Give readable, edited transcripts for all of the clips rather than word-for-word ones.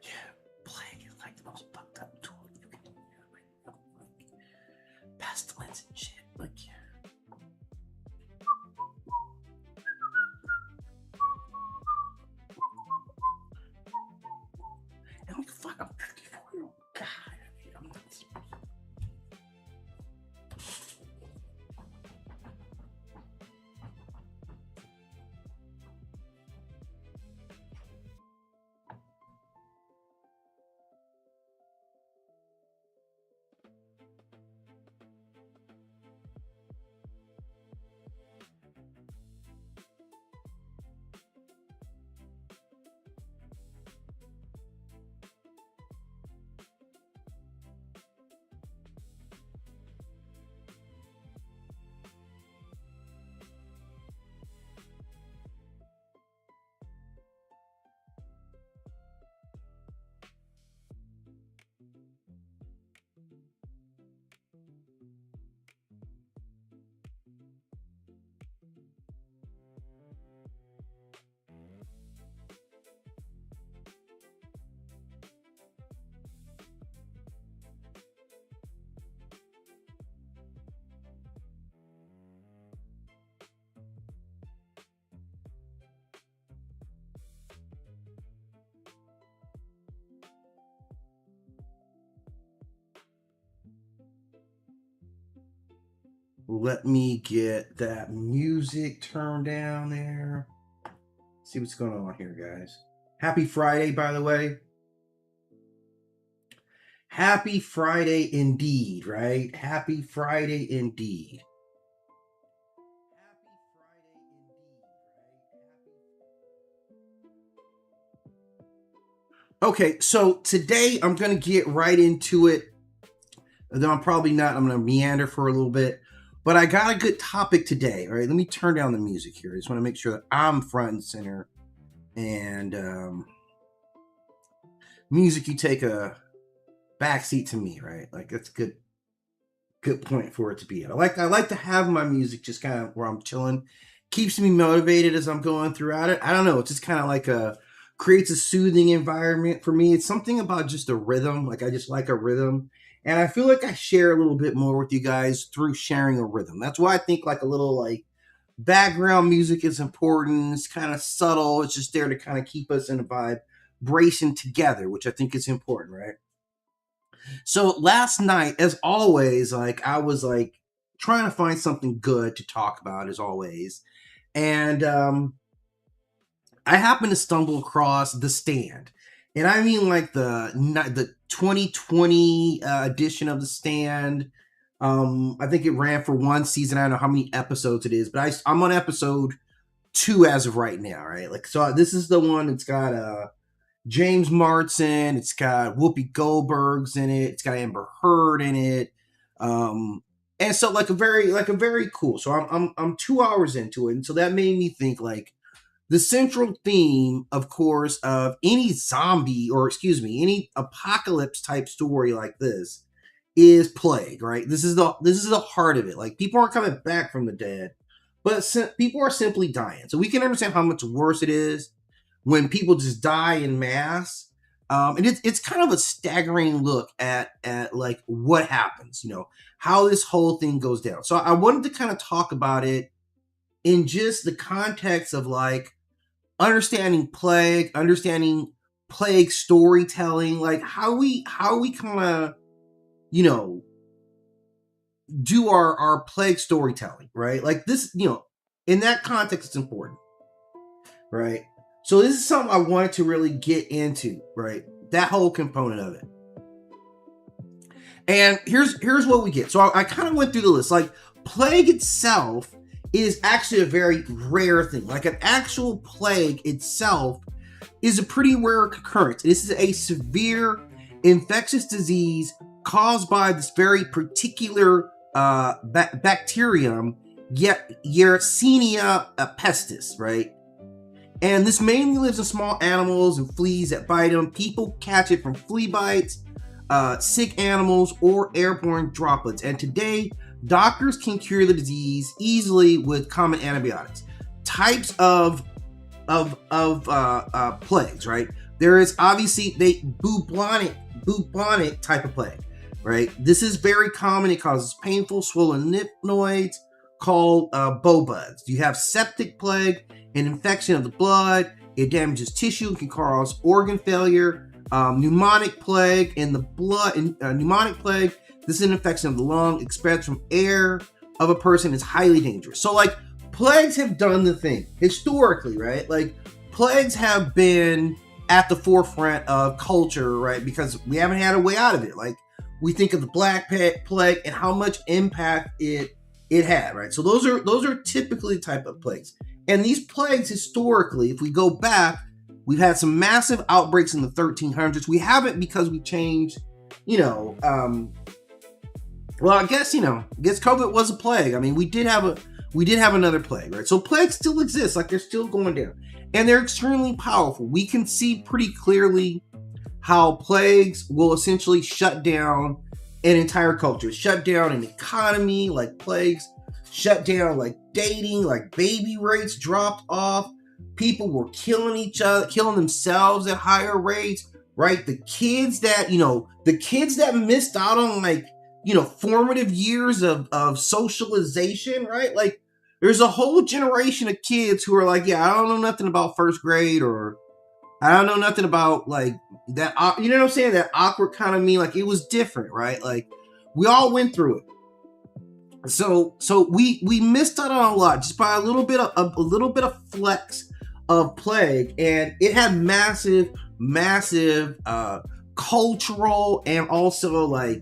Yeah, plague is like the most fucked up tool you can do. Like pestilence and shit. Like, yeah. And what the fuck? I'm 54-year-old. God, I'm not supposed to. Let me get that music turned down there. See what's going on here, guys. Happy Friday, by the way. Happy Friday indeed, right? Happy Friday indeed. Okay, so today I'm going to get right into it. Though I'm going to meander for a little bit. But I got a good topic today. All right, let me turn down the music here. I just want to make sure that I'm front and center. And music, you take a backseat to me, right? Like that's a good point for it to be. I like to have my music just kind of where I'm chilling. Keeps me motivated as I'm going throughout it. I don't know. It's just kind of like creates a soothing environment for me. It's something about just a rhythm. Like I just like a rhythm. And I feel like I share a little bit more with you guys through sharing a rhythm. That's why I think like a little like background music is important. It's kind of subtle. It's just there to kind of keep us in a vibe, bracing together, which I think is important, right? So last night, as always, like I was like trying to find something good to talk about, as always, and I happened to stumble across The Stand. And I mean like the 2020 edition of The Stand. I think it ran for one season. I don't know how many episodes it is, but I'm on episode 2 as of right now, right? Like, so this is the one that's got James Marsden, it's got Whoopi Goldberg's in it, it's got Amber Heard in it. And so like a very cool. So I'm 2 hours into it. And so that made me think like the central theme, of course, of any any apocalypse type story like this is plague, right? This is the heart of it. Like people aren't coming back from the dead, but people are simply dying. So we can understand how much worse it is when people just die in mass. And it's kind of a staggering look at like what happens, how this whole thing goes down. So I wanted to kind of talk about it in just the context of like understanding plague storytelling, like how we kind of do our plague storytelling, right? Like this, in that context, it's important, right? So this is something I wanted to really get into, right? That whole component of it. And here's what we get. So I kind of went through the list. Like plague itself is actually a very rare thing. Like an actual plague itself is a pretty rare occurrence. This is a severe infectious disease caused by this very particular bacterium, Yersinia pestis, right? And this mainly lives in small animals and fleas that bite them. People catch it from flea bites, sick animals, or airborne droplets. And today, doctors can cure the disease easily with common antibiotics. Types of plagues, right? There is obviously bubonic type of plague, right? This is very common. It causes painful swollen lymph nodes called buds. You have septic plague, an infection of the blood. It damages tissue and can cause organ failure. Pneumonic plague in the blood. Pneumonic plague. This is an infection of the lung expelled from air of a person. Is highly dangerous. So like plagues have done the thing historically, right? Like plagues have been at the forefront of culture, right? Because we haven't had a way out of it. Like we think of the Black Plague and how much impact it had, right? So those are typically the type of plagues. And these plagues historically, if we go back, we've had some massive outbreaks in the 1300s. We haven't because we changed, well, I guess COVID was a plague. I mean, we did have another plague, right? So plagues still exist, like they're still going down. And they're extremely powerful. We can see pretty clearly how plagues will essentially shut down an entire culture, shut down an economy, like plagues, shut down like dating, like baby rates dropped off. People were killing each other, killing themselves at higher rates, right? The kids that missed out on formative years of socialization, right? Like there's a whole generation of kids who are like, yeah, I don't know nothing about first grade, or I don't know nothing about like that, you know what I'm saying? That awkward kind of me, like it was different, right? Like we all went through it. So we missed out on a lot just by a little bit of flex of plague, and it had massive cultural and also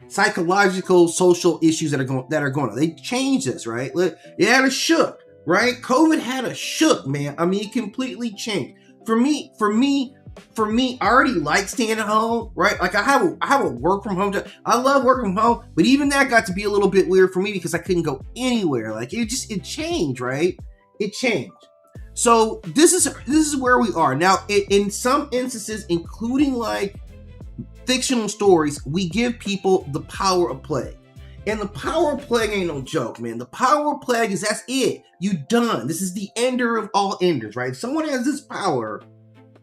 psychological, social issues that are going on. They changed this, right? It had a shook, right? COVID had a shook, man. I mean, it completely changed. For me, I already like staying at home, right? Like I have a work from home job. I love working from home, but even that got to be a little bit weird for me because I couldn't go anywhere. Like it changed, right? It changed. So this is where we are now. In some instances, including like fictional stories, we give people the power of plague. And the power of plague ain't no joke, man. The power of plague is that's it. You done. This is the ender of all enders, right? If someone has this power,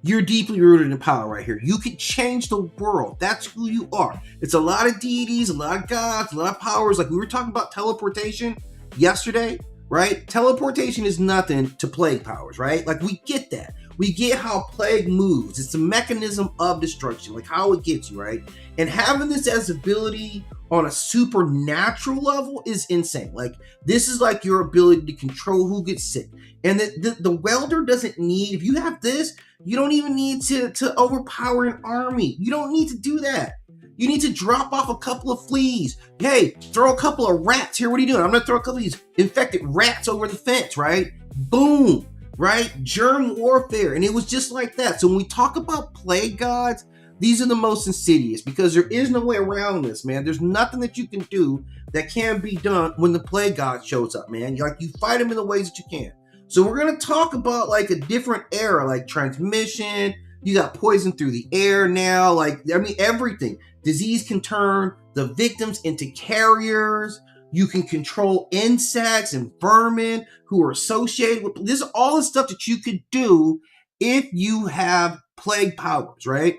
you're deeply rooted in power right here. You can change the world. That's who you are. It's a lot of deities, a lot of gods, a lot of powers. Like we were talking about teleportation yesterday, right? Teleportation is nothing to plague powers, right? Like we get that. We get how plague moves. It's a mechanism of destruction, like how it gets you, right? And having this as ability on a supernatural level is insane. Like this is like your ability to control who gets sick. And the welder doesn't need, if you have this, you don't even need to overpower an army. You don't need to do that. You need to drop off a couple of fleas. Hey, throw a couple of rats here. What are you doing? I'm going to throw a couple of these infected rats over the fence, right? Boom, right? Germ warfare. And it was just like that. So when we talk about plague gods, these are the most insidious because there is no way around this, man. There's nothing that you can do that can be done when the plague god shows up, man. You fight him in the ways that you can. So we're going to talk about like a different era, like transmission. You got poison through the air now. Like, I mean, everything. Disease can turn the victims into carriers. You can control insects and vermin who are associated with this. Is all the stuff that you could do if you have plague powers, right?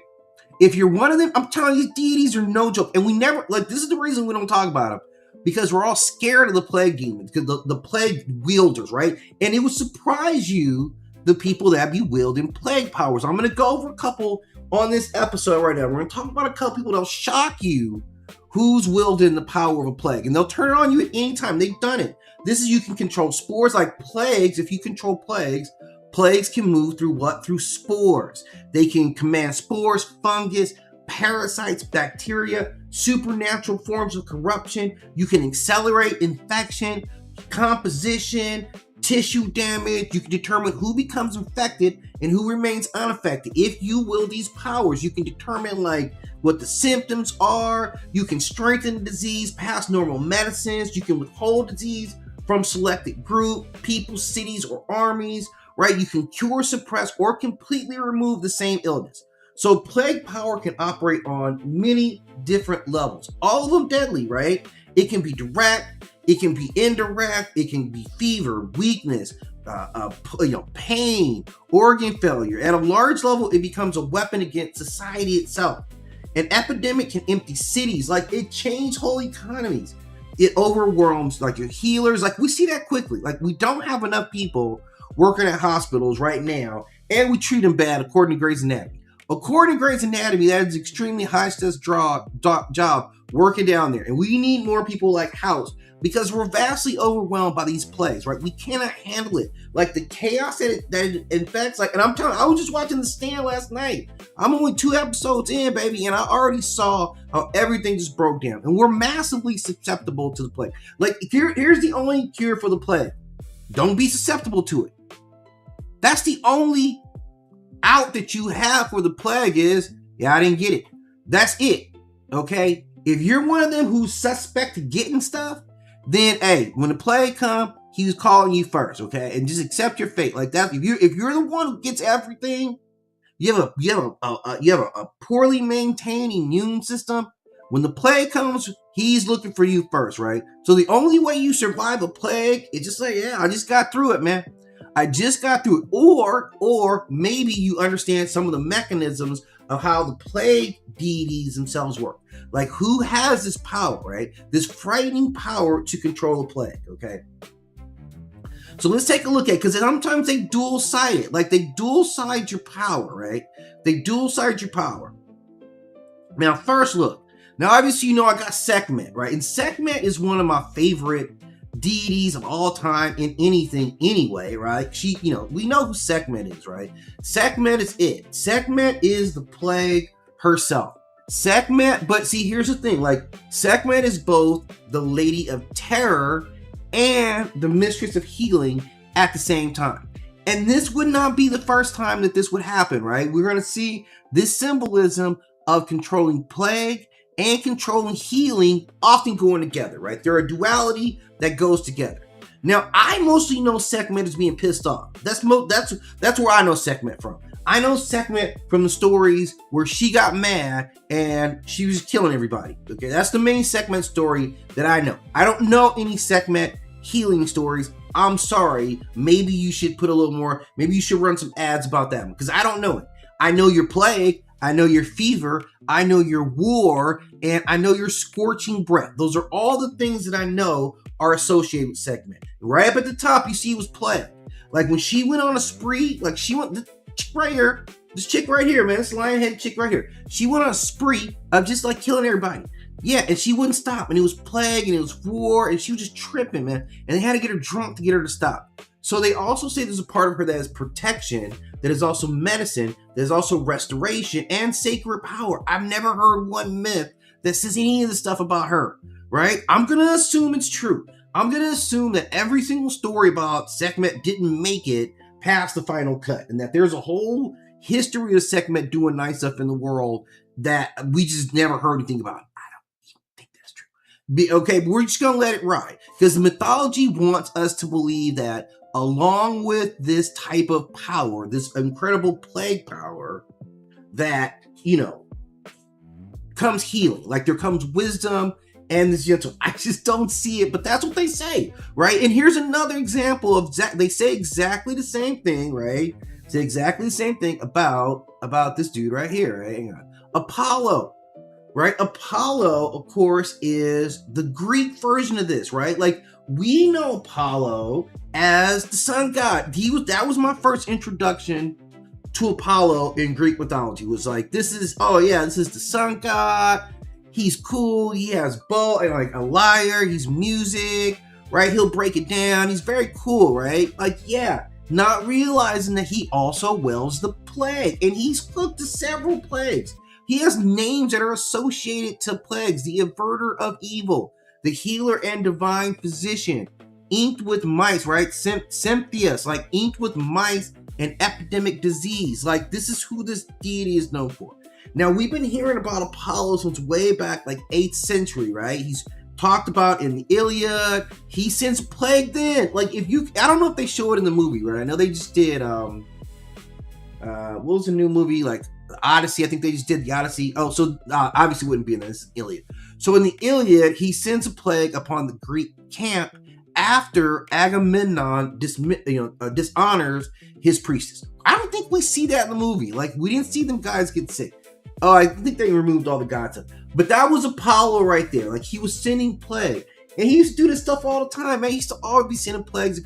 If you're one of them, I'm telling you, deities are no joke. And we never, like, this is the reason we don't talk about them. Because we're all scared of the plague demons, because the plague wielders, right? And it would surprise you, the people that be wielding plague powers. I'm going to go over a couple on this episode right now. We're going to talk about a couple people that'll shock you who's wielding the power of a plague. And they'll turn it on you at any time. They've done it. This is, you can control spores like plagues. If you control plagues, plagues can move through what? Through spores. They can command spores, fungus, parasites, bacteria, supernatural forms of corruption. You can accelerate infection, composition, tissue damage. You can determine who becomes infected and who remains unaffected. If you wield these powers, you can determine like what the symptoms are. You can strengthen the disease past normal medicines. You can withhold disease from selected group, people, cities, or armies, right? You can cure, suppress, or completely remove the same illness. So plague power can operate on many different levels, all of them deadly, right? It can be direct, it can be indirect, it can be fever, weakness, pain, organ failure. At a large level, it becomes a weapon against society itself. An epidemic can empty cities, like it changed whole economies. It overwhelms like your healers. Like we see that quickly. Like we don't have enough people working at hospitals right now, and we treat them bad according to Grey's Anatomy. According to Grey's Anatomy, that is an extremely high-stress job working down there. And we need more people like House because we're vastly overwhelmed by these plagues, right? We cannot handle it. Like the chaos that it infects, like, and I'm telling you, I was just watching The Stand last night. I'm only 2 episodes in, baby, and I already saw how everything just broke down. And we're massively susceptible to the plague. Like, here's the only cure for the plague. Don't be susceptible to it. That's the only out that you have for the plague is, yeah, I didn't get it. That's it. Okay? If you're one of them who's suspect to getting stuff, then hey, when the plague come, he was calling you first, okay? And just accept your fate. Like that. If you're the one who gets everything, you have a poorly maintained immune system. When the plague comes, he's looking for you first, right? So the only way you survive a plague is just like, yeah, I just got through it, man. I just got through it. Or maybe you understand some of the mechanisms of how the plague deities themselves work. Like who has this power, right? This frightening power to control a plague, okay? So let's take a look at it, because sometimes they dual-sided. Like they dual-side your power, right? They dual-side your power. Now, first look. Now, obviously, you know I got Sekhmet, right? And Sekhmet is one of my favorite deities of all time in anything anyway, right? We know who Sekhmet is, right? Sekhmet is it. Sekhmet is the plague herself. Sekhmet, but see, here's the thing, like Sekhmet is both the Lady of Terror and the Mistress of Healing at the same time. And this would not be the first time that this would happen, right? We're going to see this symbolism of controlling plague and controlling healing often going together, right? They're a duality that goes together. Now, I mostly know Sekhmet as being pissed off. That's where I know Sekhmet from. I know Sekhmet from the stories where she got mad and she was killing everybody. Okay, that's the main Sekhmet story that I know. I don't know any Sekhmet healing stories. I'm sorry. Maybe you should put a little more. Maybe you should run some ads about that one because I don't know it. I know your plague. I know your fever, I know your war, and I know your scorching breath. Those are all the things that I know are associated with Sekhmet. Right up at the top, you see was plague. Like when she went on a spree, like she went, this chick right here, man, this lion-headed chick right here. She went on a spree of just like killing everybody. Yeah, and she wouldn't stop, and it was plague, and it was war, and she was just tripping, man. And they had to get her drunk to get her to stop. So they also say there's a part of her that is protection, that is also medicine, that is also restoration and sacred power. I've never heard one myth that says any of this stuff about her, right? I'm going to assume it's true. I'm going to assume that every single story about Sekhmet didn't make it past the final cut, and that there's a whole history of Sekhmet doing nice stuff in the world that we just never heard anything about. I don't even think that's true. Okay, but we're just going to let it ride, because the mythology wants us to believe that along with this type of power, this incredible plague power, that, comes healing. Like there comes wisdom and this gentle. I just don't see it, but that's what they say, right? And here's another example of they say exactly the same thing, right? Say exactly the same thing about this dude right here. Right? Hang on. Apollo, right? Apollo, of course, is the Greek version of this, right? Like we know Apollo as the sun god. That was my first introduction to Apollo in Greek mythology. It was like, this is the sun god. He's cool. He has bow and like a lyre. He's music, right? He'll break it down. He's very cool, right? Like, yeah, not realizing that he also wields the plague, and he's hooked to several plagues. He has names that are associated to plagues: the averter of evil, the healer and divine physician, inked with mice, right? Symphius, like inked with mice and epidemic disease. Like this is who this deity is known for. Now we've been hearing about Apollo since way back, like 8th century, right? He's talked about in the Iliad. He sends plague then. Like I don't know if they show it in the movie, right? I know they just did, what was the new movie? Like the Odyssey. I think they just did the Odyssey. Oh, so obviously wouldn't be in this Iliad. So in the Iliad, he sends a plague upon the Greek camp after Agamemnon dishonors his priestess. I don't think we see that in the movie. Like, we didn't see them guys get sick. Oh, I think they removed all the gods. But that was Apollo right there. Like, he was sending plague. And he used to do this stuff all the time, man. He used to always be sending plagues.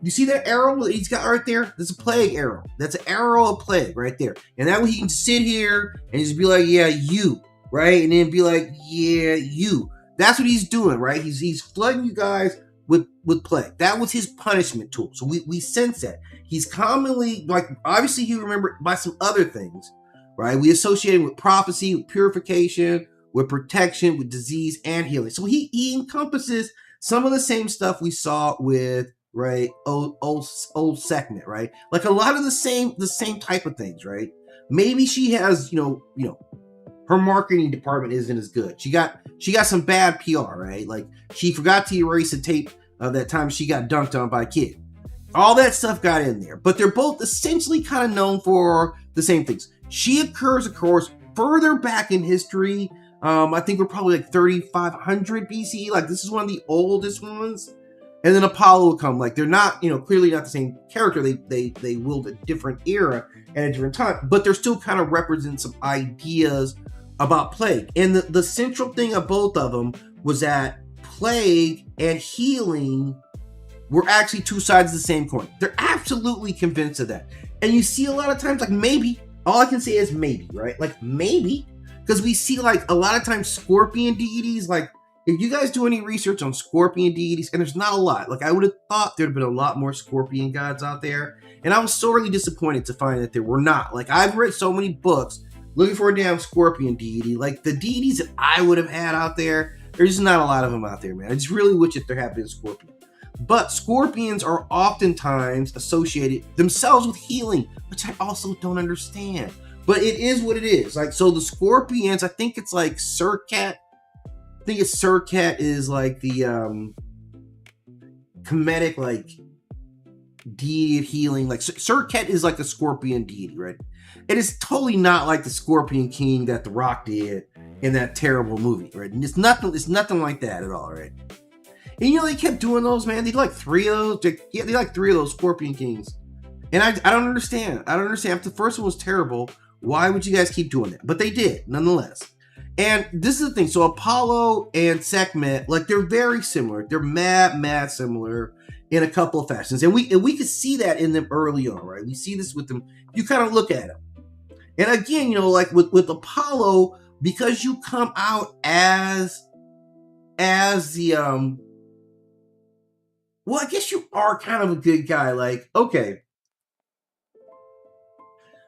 You see that arrow that he's got right there? That's a plague arrow. That's an arrow of plague right there. And that way he can sit here and just be like, yeah, you, right? And then be like, yeah, you. That's what he's doing, right? He's flooding you guys with plague. That was his punishment tool. So we sense that. He's commonly, like, obviously he remembered by some other things, right? We associate him with prophecy, with purification, with protection, with disease, and healing. So he encompasses some of the same stuff we saw with, right, old Sekhmet, right? Like a lot of the same type of things, right? Maybe she has, you know, her marketing department isn't as good. She got some bad PR, right? Like she forgot to erase the tape of that time she got dunked on by a kid. All that stuff got in there, but they're both essentially kind of known for the same things. She occurs, of course, further back in history. I think we're probably like 3500 BCE. Like this is one of the oldest ones. And then Apollo will come. Like they're not, clearly not the same character. They willed a different era at a different time, but they're still kind of represent some ideas about plague. And the central thing of both of them was that plague and healing were actually two sides of the same coin. They're absolutely convinced of that. And you see a lot of times, like maybe, all I can say is maybe, right? Like maybe, because we see like a lot of times scorpion deities, like if you guys do any research on scorpion deities, and there's not a lot, like I would have thought there'd been a lot more scorpion gods out there. And I was sorely disappointed to find that there were not. Like I've read so many books looking for a damn scorpion deity. Like the deities that I would have had out there, there's just not a lot of them out there, man. I just really wish that there had been scorpions. But scorpions are oftentimes associated themselves with healing, which I also don't understand. But it is what it is. Like, so the scorpions, I think it's like Surcat. I think it's Surcat is like the Kemetic, like, deity of healing. Like, Surcat is like a scorpion deity, right? It is totally not like the Scorpion King that The Rock did in that terrible movie, right? And it's nothing like that at all, right? And they kept doing those, man. They did like 3 of those. They like 3 of those Scorpion Kings. And I don't understand. If the first one was terrible, why would you guys keep doing that? But they did, nonetheless. And this is the thing. So Apollo and Sekhmet, like they're very similar. They're mad similar in a couple of fashions. And we could see that in them early on, right? We see this with them. You kind of look at them. And again, like with Apollo, because you come out as the well, I guess you are kind of a good guy. Like, okay.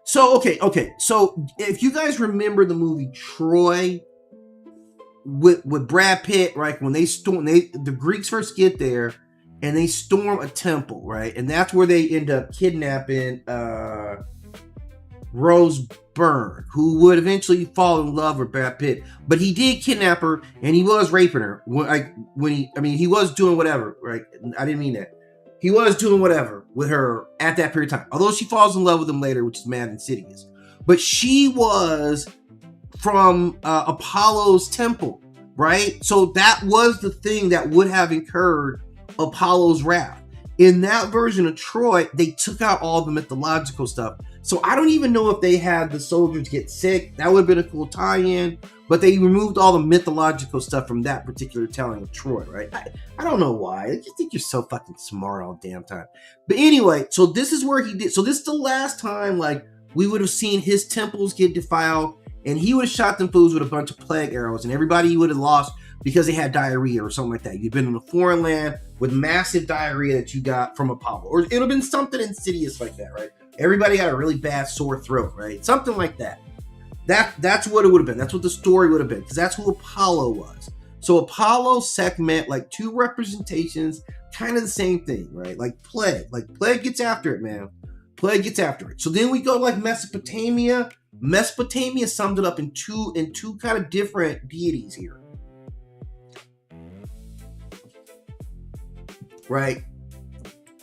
So, okay. So, if you guys remember the movie Troy with Brad Pitt, right? When the Greeks first get there and they storm a temple, right? And that's where they end up kidnapping Rose Byrne, who would eventually fall in love with Brad Pitt, but he did kidnap her and he was raping her. He was doing whatever, right? I didn't mean that. He was doing whatever with her at that period of time. Although she falls in love with him later, which is mad insidious. But she was from Apollo's temple, right? So that was the thing that would have incurred Apollo's wrath. In that version of Troy, they took out all the mythological stuff. So I don't even know if they had the soldiers get sick. That would have been a cool tie-in. But they removed all the mythological stuff from that particular telling of Troy, right? I don't know why. I just think you're so fucking smart all damn time. But anyway, so this is where he did. So this is the last time, like, we would have seen his temples get defiled. And he would have shot them fools with a bunch of plague arrows. And everybody would have lost because they had diarrhea or something like that. You've been in a foreign land with massive diarrhea that you got from Apollo. Or it would have been something insidious like that, right? Everybody had a really bad sore throat, right? Something like that. That's what it would have been. That's what the story would have been, because that's who Apollo was. So Apollo, Sekhmet, like two representations, kind of the same thing, right? Like plague. Like plague gets after it, man. Plague gets after it. So then we go like Mesopotamia. Mesopotamia summed it up in two kind of different deities here. Right?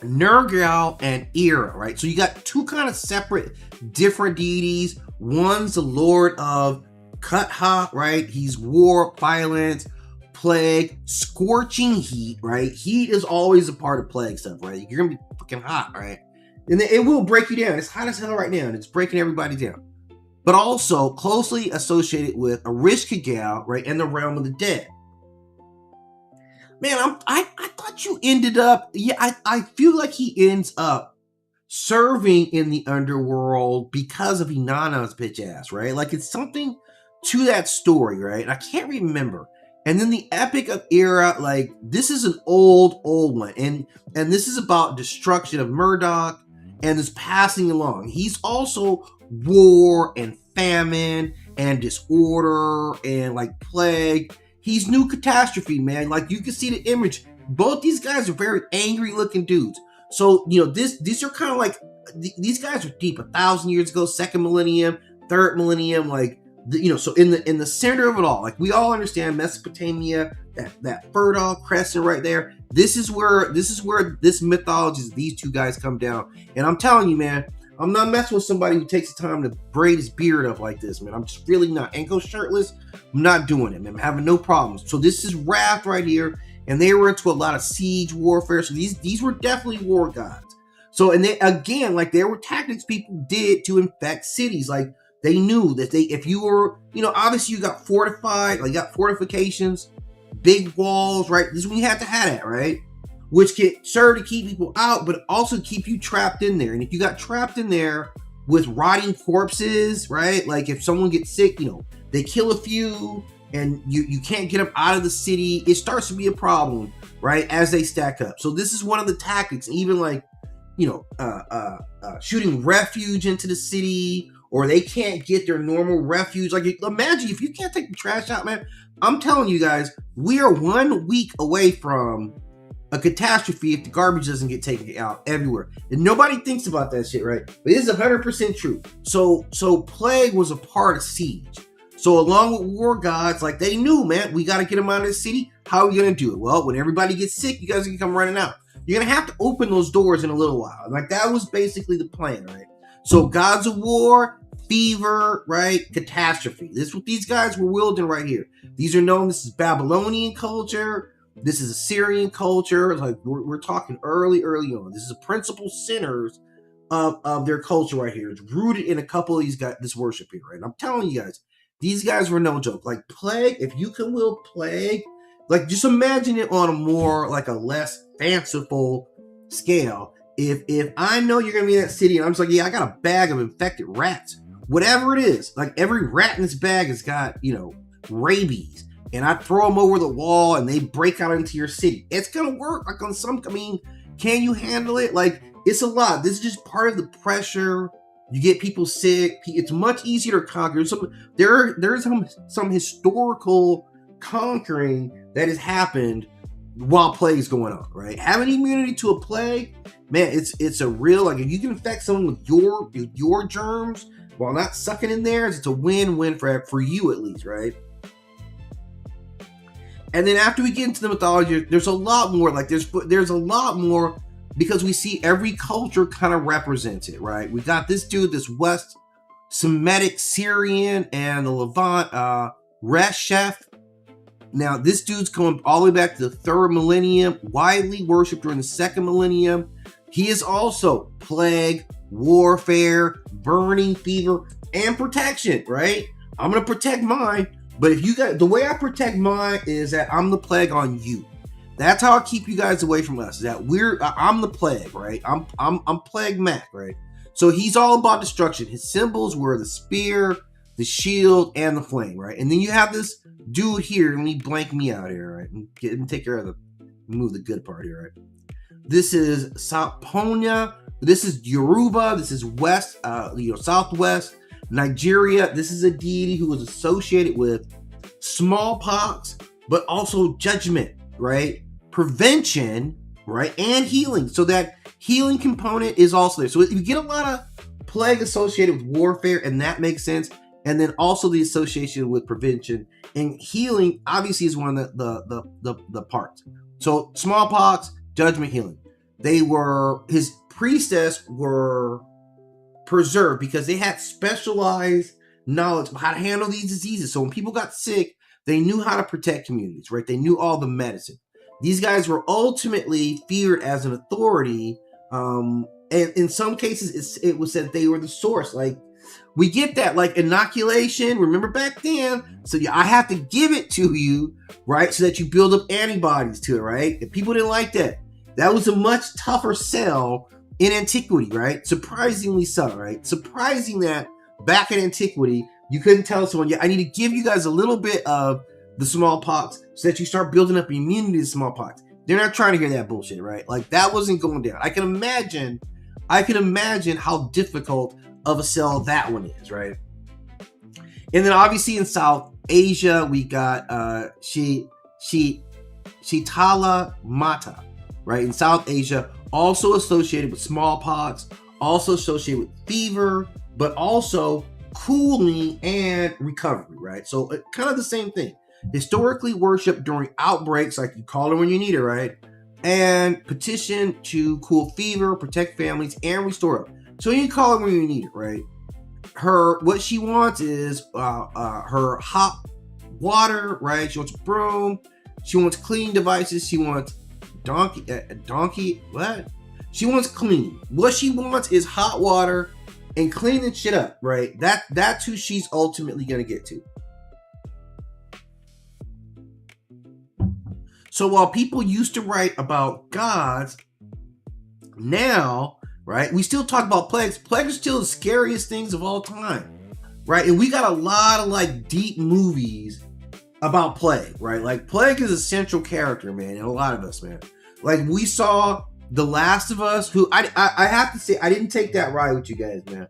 Nergal and Ira, right? So you got two kind of separate, different deities. One's the Lord of Kutha, right? He's war, violence, plague, scorching heat, right? Heat is always a part of plague stuff, right? You're gonna be fucking hot, right? And then it will break you down. It's hot as hell right now, and it's breaking everybody down. But also closely associated with a Rishkagal, right, and the realm of the dead. Man, I thought you ended up, yeah, I feel like he ends up serving in the underworld because of Inanna's bitch ass, right? Like it's something to that story, right? I can't remember. And then the Epic of Era, like this is an old one, and this is about destruction of Murdoch and this passing along. He's also war and famine and disorder and like plague. He's new catastrophe, man. Like you can see the image. Both these guys are very angry looking dudes. So, you know, these are kind of like, these guys are deep 1,000 years ago, second millennium, third millennium, like, you know, so in the center of it all, like we all understand Mesopotamia, that Fertile Crescent right there. This is where this mythology, these two guys come down. And I'm telling you, man, I'm not messing with somebody who takes the time to braid his beard up like this, man. I'm just really not. And go shirtless, I'm not doing it, man. I'm having no problems. So this is Wrath right here. And they were into a lot of siege warfare. So these were definitely war gods. So, and they, again, like there were tactics people did to infect cities. Like they knew that if you were, you know, obviously you got fortified, like you got fortifications, big walls, right? This is when you have to have that, right? Which can serve to keep people out, but also keep you trapped in there. And if you got trapped in there with rotting corpses, right? Like if someone gets sick, you know, they kill a few, and you can't get them out of the city, it starts to be a problem, right, as they stack up. So this is one of the tactics, even like, you know, shooting refuge into the city, or they can't get their normal refuge. Like, imagine if you can't take the trash out, man. I'm telling you guys, we are 1 week away from a catastrophe if the garbage doesn't get taken out everywhere. And nobody thinks about that shit, right? But it is 100% true. So plague was a part of siege. So along with war gods, like they knew, man, we got to get them out of the city. How are we going to do it? Well, when everybody gets sick, you guys can come running out. You're going to have to open those doors in a little while. Like that was basically the plan, right? So gods of war, fever, right? Catastrophe. This is what these guys were wielding right here. These are known, this is Babylonian culture. This is Assyrian culture. Like we're talking early on. This is the principal centers of their culture right here. It's rooted in a couple of these guys, this worship here, right? And I'm telling you guys, these guys were no joke. Like plague, if you can will plague, like just imagine it on a more like a less fanciful scale. If I know you're gonna be in that city and I'm just like, yeah, I got a bag of infected rats, whatever it is, like every rat in this bag has got, you know, rabies, and I throw them over the wall and they break out into your city, it's gonna work. Like on some, I mean, can you handle it? Like it's a lot. This is just part of the pressure. You get people sick. It's much easier to conquer. There's some historical conquering that has happened while plague is going on, right? Having immunity to a plague, man, it's a real, like if you can infect someone with your germs while not sucking in theirs, it's a win-win for you at least, right? And then after we get into the mythology, there's a lot more. Like there's a lot more, because we see every culture kind of represents it, right? We got this dude, this West Semitic Syrian and the Levant Reshef. Now, this dude's coming all the way back to the 3rd millennium, widely worshipped during the 2nd millennium. He is also plague, warfare, burning fever, and protection, right? I'm going to protect mine, but if you got, the way I protect mine is that I'm the plague on you. That's how I keep you guys away from us. That I'm the plague, right? I'm Plague Mac, right? So he's all about destruction. His symbols were the spear, the shield, and the flame, right? And then you have this dude here. Let me blank me out here, right? And take care of move the good part here, right? This is Saponia. This is Yoruba. This is West, Southwest Nigeria. This is a deity who was associated with smallpox, but also judgment, right? Prevention, right? And healing. So that healing component is also there. So you get a lot of plague associated with warfare, and that makes sense. And then also the association with prevention and healing obviously is one of the parts. So smallpox, judgment, healing. His priestess were preserved because they had specialized knowledge of how to handle these diseases. So when people got sick, They knew how to protect communities, right? They knew all the medicine. These guys were ultimately feared as an authority. And in some cases, it was said they were the source. Like, we get that, like inoculation. Remember back then? So yeah, I have to give it to you, right? So that you build up antibodies to it, right? And people didn't like that. That was a much tougher sell in antiquity, right? Surprisingly so, right? Surprising that back in antiquity, you couldn't tell someone, yeah, I need to give you guys a little bit of the smallpox so that you start building up immunity to smallpox. They're not trying to hear that bullshit, right? Like, that wasn't going down. I can imagine how difficult of a sell that one is, right? And then obviously in South Asia, we got Shitala Mata, right? In South Asia, also associated with smallpox, also associated with fever, but also cooling and recovery, right? So kind of the same thing. Historically worshipped during outbreaks, like you call it when you need it, right? And petition to cool fever, protect families, and restore it. So you call it when you need it, right? What she wants is her hot water, right? She wants a broom. She wants cleaning devices. She wants what? She wants clean. What she wants is hot water and cleaning shit up, right? That's who she's ultimately gonna get to. So while people used to write about gods, now, right, we still talk about plagues. Plagues are still the scariest things of all time, right? And we got a lot of like deep movies about plague, right? Like, plague is a central character, man, in a lot of us, man. Like, we saw The Last of Us, who I have to say, I didn't take that ride with you guys, man.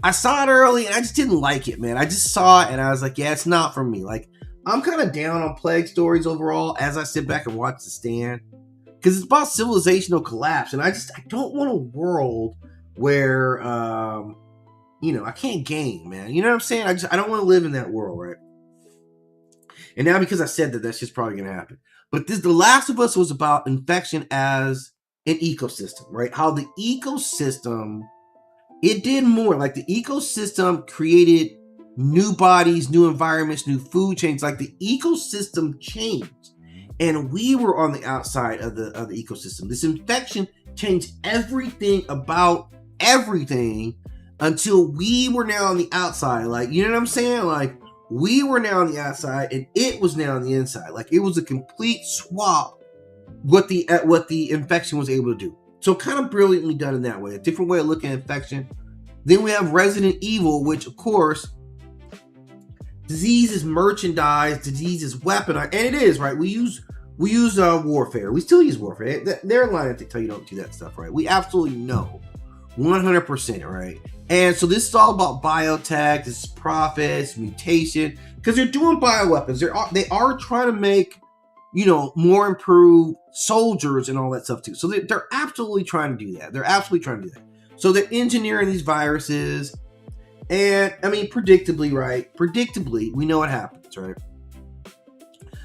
I saw it early and I just didn't like it, man. I just saw it and I was like, yeah, it's not for me. Like, I'm kind of down on plague stories overall as I sit back and watch The Stand, because it's about civilizational collapse, and I don't want a world where I can't game, man. You know what I'm saying? I don't want to live in that world, right? And now, because I said that, that's just probably gonna happen. But The Last of Us was about infection as an ecosystem, right? How the ecosystem, it did more. Like, the ecosystem created new bodies, new environments, new food chains. Like, the ecosystem changed, and we were on the outside of the ecosystem. This infection changed everything about everything until we were now on the outside. Like, you know what I'm saying? Like, we were now on the outside and it was now on the inside. Like, it was a complete swap what the infection was able to do. So kind of brilliantly done in that way. A different way of looking at infection. Then we have Resident Evil, which, of course, disease is merchandise, disease is weaponized, and it is, right? We use warfare. We still use warfare. They're lying to tell you don't do that stuff, right? We absolutely know, 100%, right? And so this is all about biotech. This is profits, mutation, because they're doing bioweapons. They are trying to make, more improved soldiers and all that stuff too. So they're absolutely trying to do that. So they're engineering these viruses. And I mean, predictably, we know what happens, right?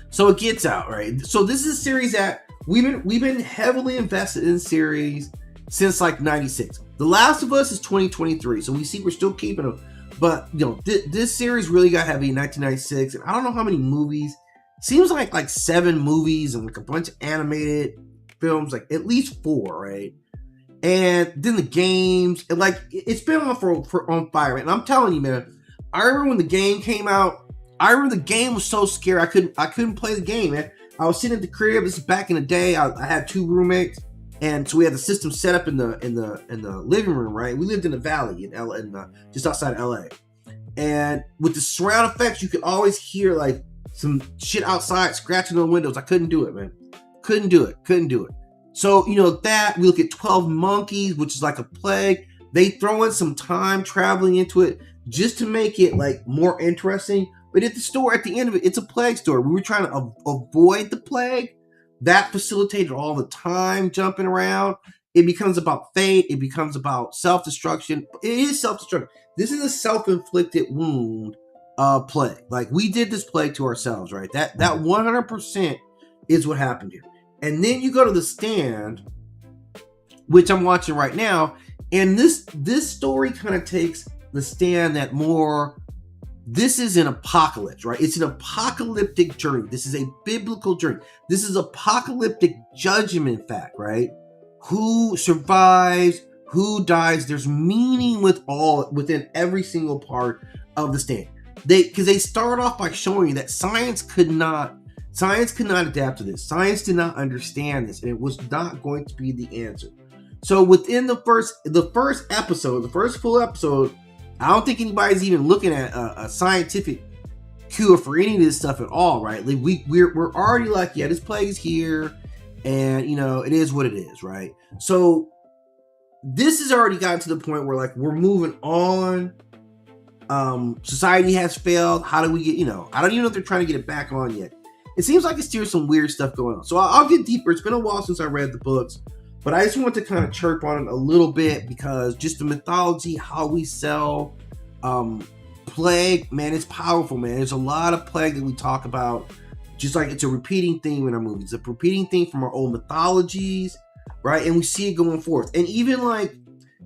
So it gets out, right? So this is a series that we've been heavily invested in series since like 96. The Last of Us is 2023, so we see we're still keeping them. But this series really got heavy in 1996, and I don't know how many movies. Seems like 7 movies and like a bunch of animated films, like at least 4, right? And then the games, and like it's been on on fire, man. And I'm telling you, man, I remember when the game came out. I remember the game was so scary. I couldn't play the game, man. I was sitting at the crib. This is back in the day. I had 2 roommates, and so we had the system set up in the living room, right? We lived in the valley in LA, just outside of LA, and with the surround effects, you could always hear like some shit outside scratching on the windows. I couldn't do it, man. Couldn't do it. So, that we look at 12 Monkeys, which is like a plague. They throw in some time traveling into it just to make it like more interesting. But at the end of it, it's a plague story. We were trying to avoid the plague. That facilitated all the time jumping around. It becomes about fate. It becomes about self-destruction. It is self-destruction. This is a self-inflicted wound plague. Like, we did this plague to ourselves, right? That 100% is what happened here. And then you go to The Stand, which I'm watching right now, and this story kind of takes The Stand, this is an apocalypse, right? It's an apocalyptic journey. This is a biblical journey. This is apocalyptic judgment fact, right? Who survives, who dies. There's meaning within every single part of the stand. Because they start off by showing you that science could not adapt to this. Science did not understand this, and it was not going to be the answer. So within the first full episode, I don't think anybody's even looking at a scientific cure for any of this stuff at all, right? Like we're already like, yeah, this plague is here, and it is what it is, right? So this has already gotten to the point where like we're moving on. Society has failed. How do we get? I don't even know if they're trying to get it back on yet. It seems like it's still some weird stuff going on. So I'll get deeper. It's been a while since I read the books. But I just want to kind of chirp on it a little bit because just the mythology, how we sell plague, man, it's powerful, man. There's a lot of plague that we talk about, just like it's a repeating theme in our movies. It's a repeating theme from our old mythologies, right? And we see it going forth. And even like,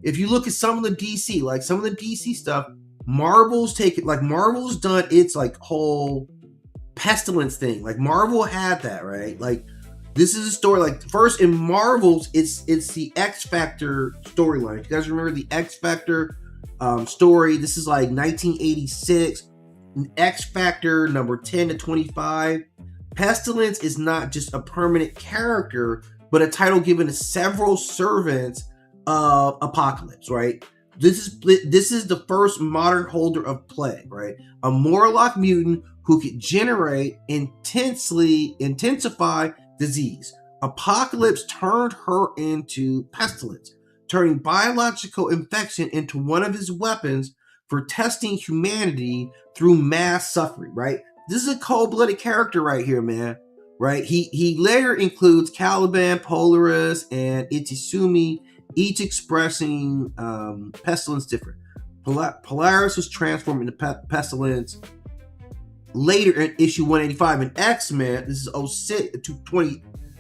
if you look at some of the DC stuff, Marvel's done its like whole pestilence thing. Like Marvel had that, right? Like, this is a story, like, first in Marvel's, it's the X Factor storyline. If you guys remember the X Factor story, this is like 1986, X Factor number 10 to 25. Pestilence is not just a permanent character, but a title given to several servants of Apocalypse, right? This is the first modern holder of plague, right? A Morlock mutant who could generate intensify disease. Apocalypse turned her into Pestilence, turning biological infection into one of his weapons for testing humanity through mass suffering, right? This is a cold-blooded character right here, man, right? He later includes Caliban, Polaris, and Itsumi, each expressing pestilence different. Polaris was transformed into Pestilence later in issue 185 in X-Men. This is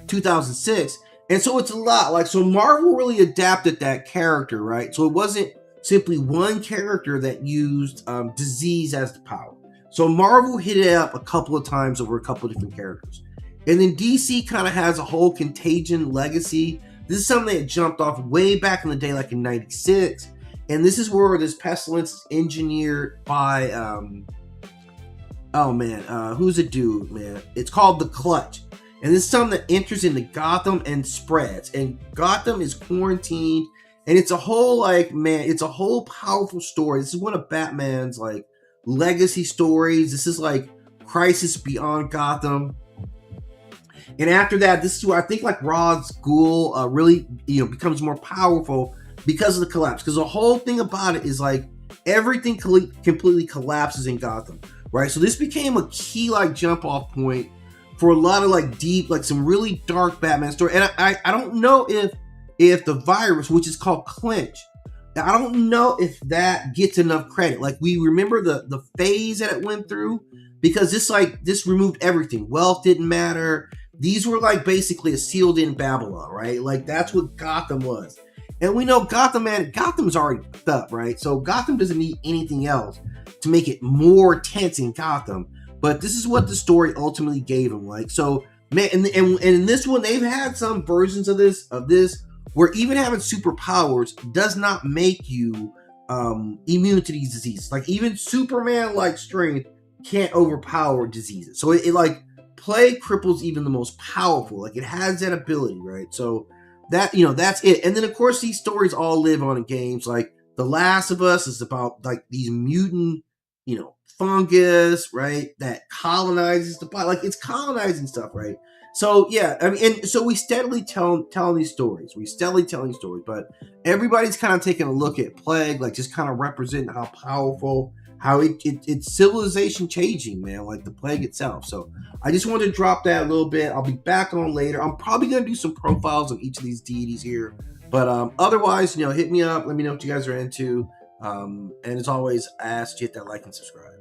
2006, and so it's a lot. Like, so Marvel really adapted that character, right? So it wasn't simply one character that used disease as the power. So Marvel hit it up a couple of times over a couple of different characters, and then DC kind of has a whole Contagion legacy. This is something that jumped off way back in the day, like in '96, and this is where this pestilence is engineered by who's a dude, man? It's called the Clutch. And this is something that enters into Gotham and spreads. And Gotham is quarantined. And it's a whole, it's a whole powerful story. This is one of Batman's, legacy stories. This is, Crisis Beyond Gotham. And after that, this is where I think, Ra's Ghul really, becomes more powerful because of the collapse. Because the whole thing about it is, everything completely collapses in Gotham. Right, so this became a key jump off point for a lot of deep, some really dark Batman story. And I don't know if the virus, which is called Clinch, I don't know if that gets enough credit. We remember the phase that it went through, because this removed everything. Wealth didn't matter. These were basically a sealed in Babylon, right? That's what Gotham was. And we know Gotham's already fucked up, right? So Gotham doesn't need anything else to make it more tense in Gotham. But this is what the story ultimately gave him. So, man, and in this one, they've had some versions of this where even having superpowers does not make you immune to these diseases. Even Superman-like strength can't overpower diseases. So it plague cripples even the most powerful. It has that ability, right? So that, that's it. And then of course these stories all live on in games. The Last of Us is about these mutant, fungus, right? That colonizes the body. It's colonizing stuff, right? So yeah, I mean, and so we steadily telling these stories. But everybody's kind of taking a look at plague, just kind of representing how powerful, how it's civilization changing, man, the plague itself. So I just wanted to drop that a little bit. I'll be back on later. I'm probably going to do some profiles on each of these deities here. But otherwise, hit me up. Let me know what you guys are into. And as always, I ask you to hit that like and subscribe.